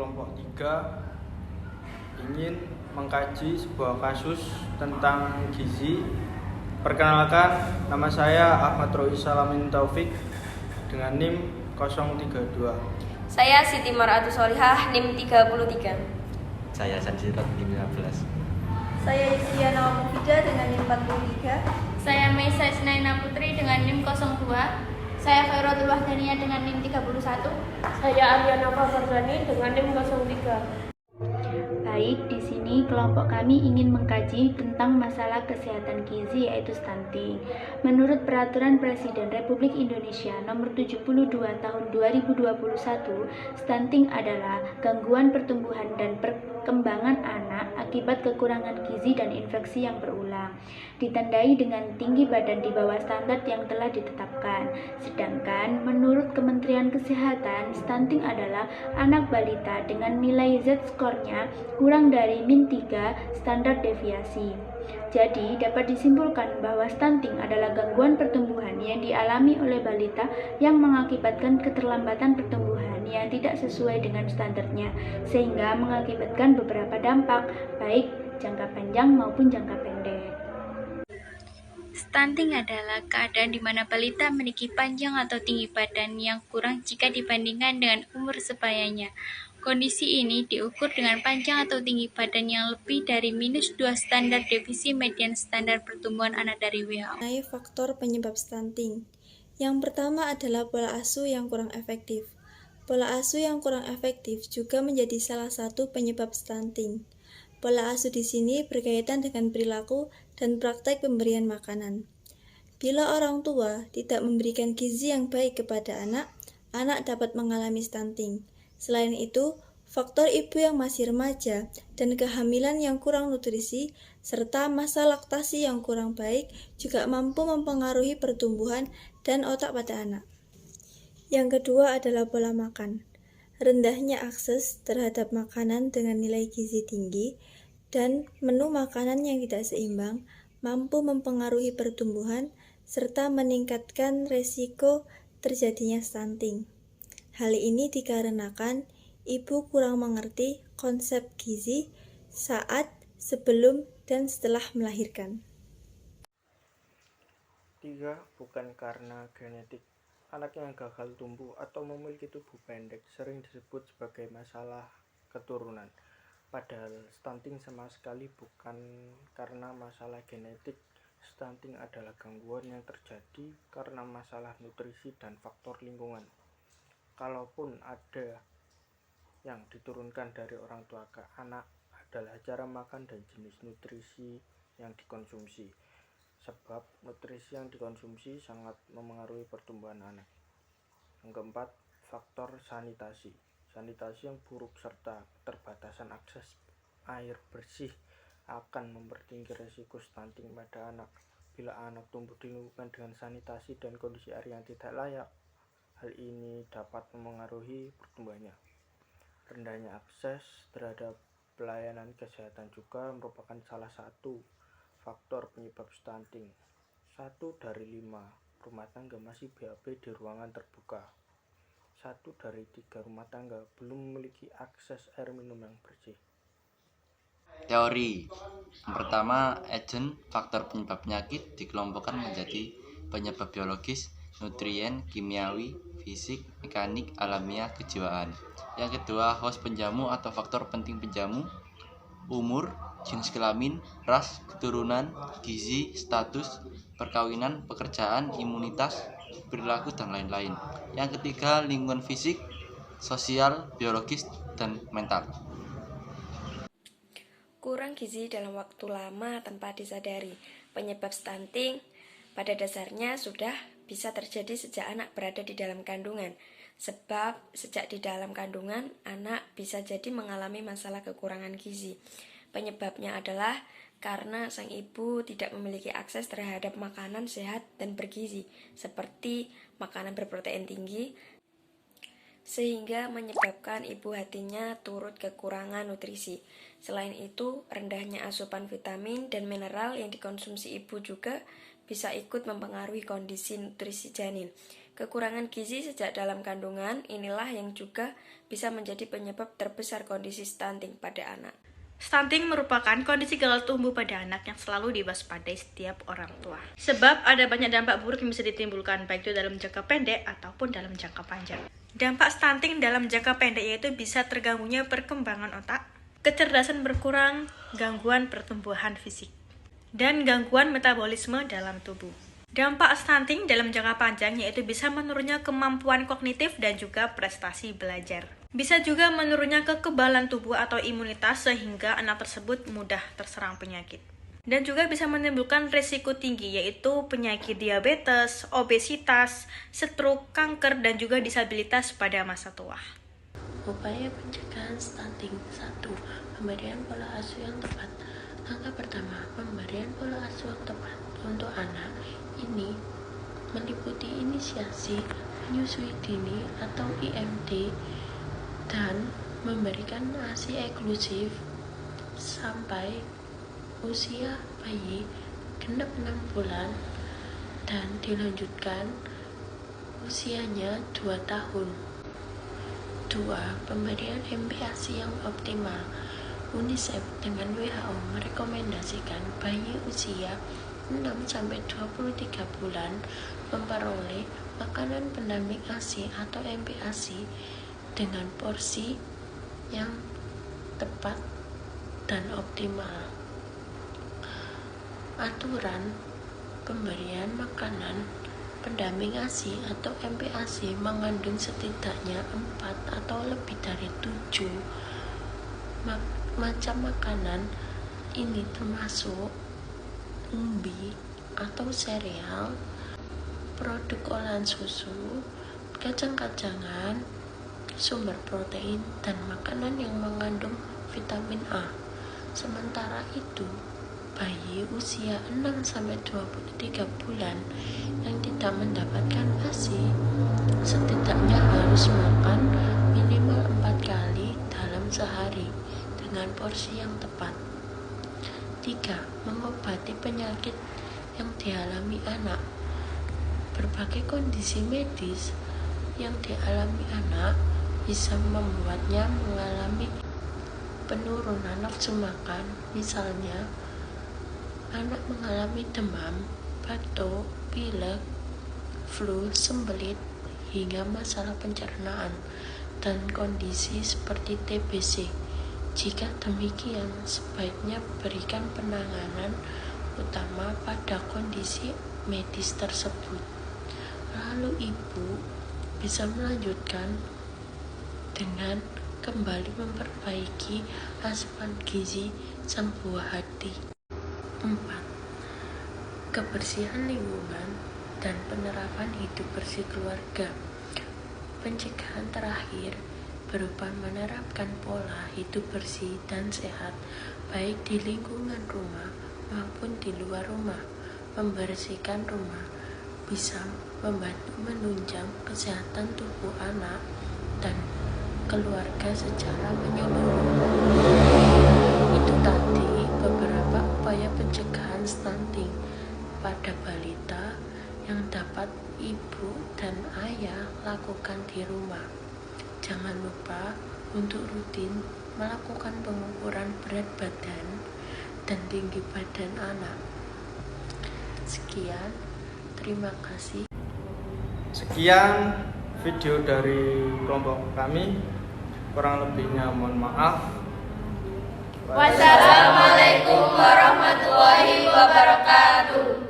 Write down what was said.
kelompok 3 ingin mengkaji sebuah kasus tentang gizi. Perkenalkan, nama saya Ahmad Roy Salamin Taufik dengan NIM 032. Saya Siti Mar'atu Solihah, NIM 33. Saya Sanjirat, NIM 15. Saya Yusiana Mufida dengan NIM 43. Saya Meisa Isnaina Putri dengan NIM 02. Saya Khairatul Wahdania dengan NIM 31. Saya Ariana Fafardani dengan NIM 03. Baik, di sini kelompok kami ingin mengkaji tentang masalah kesehatan gizi yaitu stunting. Menurut Peraturan Presiden Republik Indonesia Nomor 72 Tahun 2021, stunting adalah gangguan pertumbuhan dan perkembangan anak akibat kekurangan gizi dan infeksi yang berulang, ditandai dengan tinggi badan di bawah standar yang telah ditetapkan. Sedangkan menurut Kementerian Kesehatan, stunting adalah anak balita dengan nilai Z-skornya kurang dari -3 standar deviasi. Jadi, dapat disimpulkan bahwa stunting adalah gangguan pertumbuhan yang dialami oleh balita yang mengakibatkan keterlambatan pertumbuhan yang tidak sesuai dengan standarnya, sehingga mengakibatkan beberapa dampak, baik jangka panjang maupun jangka pendek. Stunting adalah keadaan di mana balita memiliki panjang atau tinggi badan yang kurang jika dibandingkan dengan umur sebayanya. Kondisi ini diukur dengan panjang atau tinggi badan yang lebih dari -2 standar deviasi median standar pertumbuhan anak dari WHO. Faktor penyebab stunting. Yang pertama adalah pola asuh yang kurang efektif. Pola asuh yang kurang efektif juga menjadi salah satu penyebab stunting. Pola asuh di sini berkaitan dengan perilaku dan praktek pemberian makanan. Bila orang tua tidak memberikan gizi yang baik kepada anak, anak dapat mengalami stunting. Selain itu, faktor ibu yang masih remaja dan kehamilan yang kurang nutrisi, serta masa laktasi yang kurang baik juga mampu mempengaruhi pertumbuhan dan otak pada anak. Yang kedua adalah pola makan. Rendahnya akses terhadap makanan dengan nilai gizi tinggi dan menu makanan yang tidak seimbang mampu mempengaruhi pertumbuhan serta meningkatkan resiko terjadinya stunting. Hal ini dikarenakan ibu kurang mengerti konsep gizi saat, sebelum, dan setelah melahirkan. 3. Bukan karena genetik. Anak yang gagal tumbuh atau memiliki tubuh pendek sering disebut sebagai masalah keturunan. Padahal stunting sama sekali bukan karena masalah genetik. Stunting adalah gangguan yang terjadi karena masalah nutrisi dan faktor lingkungan. Kalaupun ada yang diturunkan dari orang tua ke anak adalah cara makan dan jenis nutrisi yang dikonsumsi. Sebab nutrisi yang dikonsumsi sangat memengaruhi pertumbuhan anak. Yang keempat, faktor sanitasi. Sanitasi yang buruk serta keterbatasan akses air bersih akan mempertinggi risiko stunting pada anak. Bila anak tumbuh di lingkungan dengan sanitasi dan kondisi air yang tidak layak, hal ini dapat memengaruhi pertumbuhannya. Rendahnya akses terhadap pelayanan kesehatan juga merupakan salah satu faktor penyebab stunting. 1 dari 5 rumah tangga masih BAB di ruangan terbuka. 1 dari 3 rumah tangga belum memiliki akses air minum yang bersih. Teori. Yang pertama, agent faktor penyebab penyakit dikelompokkan menjadi penyebab biologis, nutrien, kimiawi, fisik, mekanik, alamiah, kejiwaan. Yang kedua, host penjamu atau faktor penting penjamu, umur, jenis kelamin, ras, keturunan, gizi, status, perkawinan, pekerjaan, imunitas, perilaku, dan lain-lain. Yang ketiga, lingkungan fisik, sosial, biologis, dan mental. Kurang gizi dalam waktu lama tanpa disadari. Penyebab stunting pada dasarnya sudah bisa terjadi sejak anak berada di dalam kandungan. Sebab sejak di dalam kandungan, anak bisa jadi mengalami masalah kekurangan gizi. Penyebabnya adalah karena sang ibu tidak memiliki akses terhadap makanan sehat dan bergizi, seperti makanan berprotein tinggi, sehingga menyebabkan ibu hatinya turut kekurangan nutrisi. Selain itu, rendahnya asupan vitamin dan mineral yang dikonsumsi ibu juga bisa ikut mempengaruhi kondisi nutrisi janin. Kekurangan gizi sejak dalam kandungan inilah yang juga bisa menjadi penyebab terbesar kondisi stunting pada anak. Stunting merupakan kondisi gagal tumbuh pada anak yang selalu diwaspadai setiap orang tua. Sebab ada banyak dampak buruk yang bisa ditimbulkan, baik itu dalam jangka pendek ataupun dalam jangka panjang. Dampak stunting dalam jangka pendek yaitu bisa terganggunya perkembangan otak, kecerdasan berkurang, gangguan pertumbuhan fisik, dan gangguan metabolisme dalam tubuh. Dampak stunting dalam jangka panjang yaitu bisa menurunnya kemampuan kognitif dan juga prestasi belajar. Bisa juga menurunnya kekebalan tubuh atau imunitas sehingga anak tersebut mudah terserang penyakit. Dan juga bisa menimbulkan risiko tinggi yaitu penyakit diabetes, obesitas, stroke, kanker, dan juga disabilitas pada masa tua. Upaya pencegahan stunting. 1. Pemberian pola asuh yang tepat. Langkah pertama, pemberian pola asuh yang tepat untuk anak ini meliputi inisiasi menyusui dini atau IMD dan memberikan ASI eksklusif sampai usia bayi genap 6 bulan dan dilanjutkan usianya 2 tahun. 2. Pemberian MPASI yang optimal. UNICEF dengan WHO merekomendasikan bayi usia 6-23 bulan memperoleh makanan pendamping ASI atau MPASI dengan porsi yang tepat dan optimal. Aturan pemberian makanan pendamping ASI atau MPASI mengandung setidaknya 4 atau lebih dari 7 macam makanan. Ini termasuk umbi atau sereal, produk olahan susu, kacang-kacangan, sumber protein, dan makanan yang mengandung vitamin A. Sementara itu, bayi usia 6-23 bulan yang tidak mendapatkan ASI setidaknya harus makan minimal 4 kali dalam sehari dengan porsi yang tepat. 3. Mengobati penyakit yang dialami anak. Berbagai kondisi medis yang dialami anak bisa membuatnya mengalami penurunan nafsu makan. Misalnya, anak mengalami demam, batuk, pilek, flu, sembelit, hingga masalah pencernaan dan kondisi seperti TBC. Jika demikian, sebaiknya berikan penanganan utama pada kondisi medis tersebut. Lalu ibu bisa melanjutkan dengan kembali memperbaiki asupan gizi sang buah hati. 4. Kebersihan lingkungan dan penerapan hidup bersih keluarga. Pencegahan terakhir berupa menerapkan pola hidup bersih dan sehat baik di lingkungan rumah maupun di luar rumah. Membersihkan rumah bisa membantu menunjang kesehatan tubuh anak dan keluarga secara menyeluruh. Itu tadi beberapa upaya pencegahan stunting pada balita yang dapat ibu dan ayah lakukan di rumah. Jangan lupa untuk rutin melakukan pengukuran berat badan dan tinggi badan anak. Sekian, terima kasih. Sekian video dari kelompok kami. Kurang lebihnya mohon maaf. Wassalamualaikum warahmatullahi wabarakatuh.